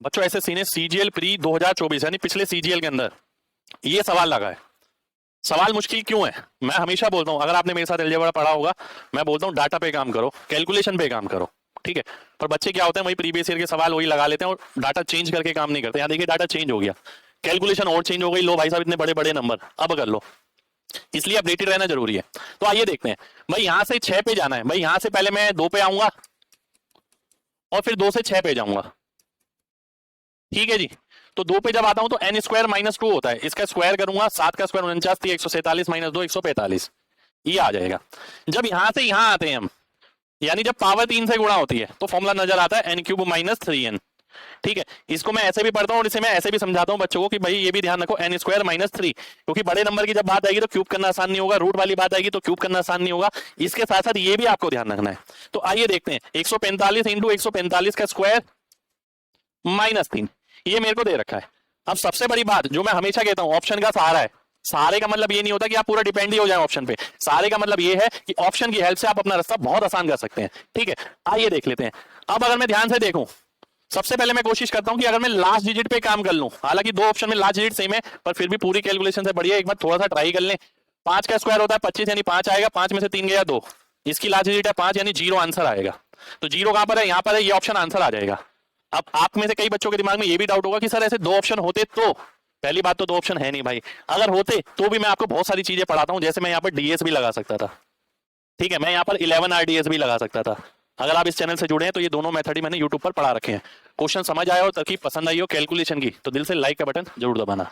बच्चों एसएससी ने CGL pre 2024 यानी पिछले सीजीएल के अंदर ये सवाल लगा है। सवाल मुश्किल क्यों है? मैं हमेशा बोलता हूं, अगर आपने मेरे साथ अलजेब्रा पढ़ा होगा, मैं बोलता हूं डाटा पे काम करो, कैलकुलेशन पे काम करो, ठीक है। पर बच्चे क्या होते हैं, वही प्रीवियस ईयर के सवाल वही लगा लेते हैं और डाटा चेंज करके काम नहीं करते। यहाँ देखिए डाटा चेंज हो गया, कैलकुलेशन और चेंज हो गई, लो भाई साहब इतने बड़े बड़े नंबर अब कर लो। इसलिए अपडेटेड रहना जरूरी है। तो आइए देखते हैं भाई, यहां से 6 पे जाना है। भाई यहां से पहले मैं 2 पे आऊंगा और फिर 2 से 6 पे जाऊंगा, ठीक है जी। तो 2 पे जब आता हूं तो एन स्क्वायर माइनस 2 होता है, इसका स्क्वायर करूंगा, 7 का स्क्वायर 49, 147 माइनस 2 145, ये आ जाएगा। जब यहां से यहां आते हैं हम, यानी जब पावर 3 से गुणा होती है तो फॉर्मूला नजर आता है एन क्यूब माइनस 3n, ठीक है। इसको मैं ऐसे भी पढ़ता हूं और इसे मैं ऐसे भी समझाता हूं बच्चों को कि भाई ये भी ध्यान रखो एन स्क्वायर माइनस 3, क्योंकि बड़े नंबर की जब बात आएगी तो क्यूब करना आसान नहीं होगा, रूट वाली बात आएगी तो क्यूब करना आसान नहीं होगा। इसके साथ साथ ये भी आपको ध्यान रखना है। तो आइए देखते हैं, 145 इंटू 145 का स्क्वायर माइनस 3, ये मेरे को दे रखा है। अब सबसे बड़ी बात जो मैं हमेशा कहता हूं, ऑप्शन का सहारा है। सहारे का मतलब ये नहीं होता कि आप पूरा डिपेंड ही हो जाए ऑप्शन पे। सहारे का मतलब ये है कि ऑप्शन की हेल्प से आप अपना रास्ता बहुत आसान कर सकते हैं, ठीक है। आइए देख लेते हैं। अब अगर मैं ध्यान से देखूं, सबसे पहले मैं कोशिश करता हूं कि अगर मैं लास्ट डिजिट पे काम कर लूं, हालांकि 2 ऑप्शन में लास्ट डिजिट सेम है, पर फिर भी पूरी कैलकुलेशन से बढ़िया एक बार थोड़ा सा ट्राई कर लें। 5 का स्क्वायर होता है 25, यानी 5 आएगा, 5 में से 3 गया 2, इसकी लास्ट डिजिट है 5, यानी 0 आंसर आएगा। तो 0 कहां पर है? यहां पर है, ये ऑप्शन आंसर आ जाएगा। अब आप में से कई बच्चों के दिमाग में ये भी डाउट होगा कि सर ऐसे 2 ऑप्शन होते तो। पहली बात तो 2 ऑप्शन है नहीं भाई, अगर होते तो भी मैं आपको बहुत सारी चीजें पढ़ाता हूं, जैसे मैं यहाँ पर डीएस भी लगा सकता था, ठीक है। मैं यहाँ पर 11 आरडीएस भी लगा सकता था। अगर आप इस चैनल से जुड़े हैं तो ये दोनों मेथड ही मैंने यूट्यूब पर पढ़ा रखे हैं। क्वेश्चन समझ आया हो, तरकीब पसंद आई हो कैलकुलेशन की, तो दिल से लाइक का बटन जरूर दबाना।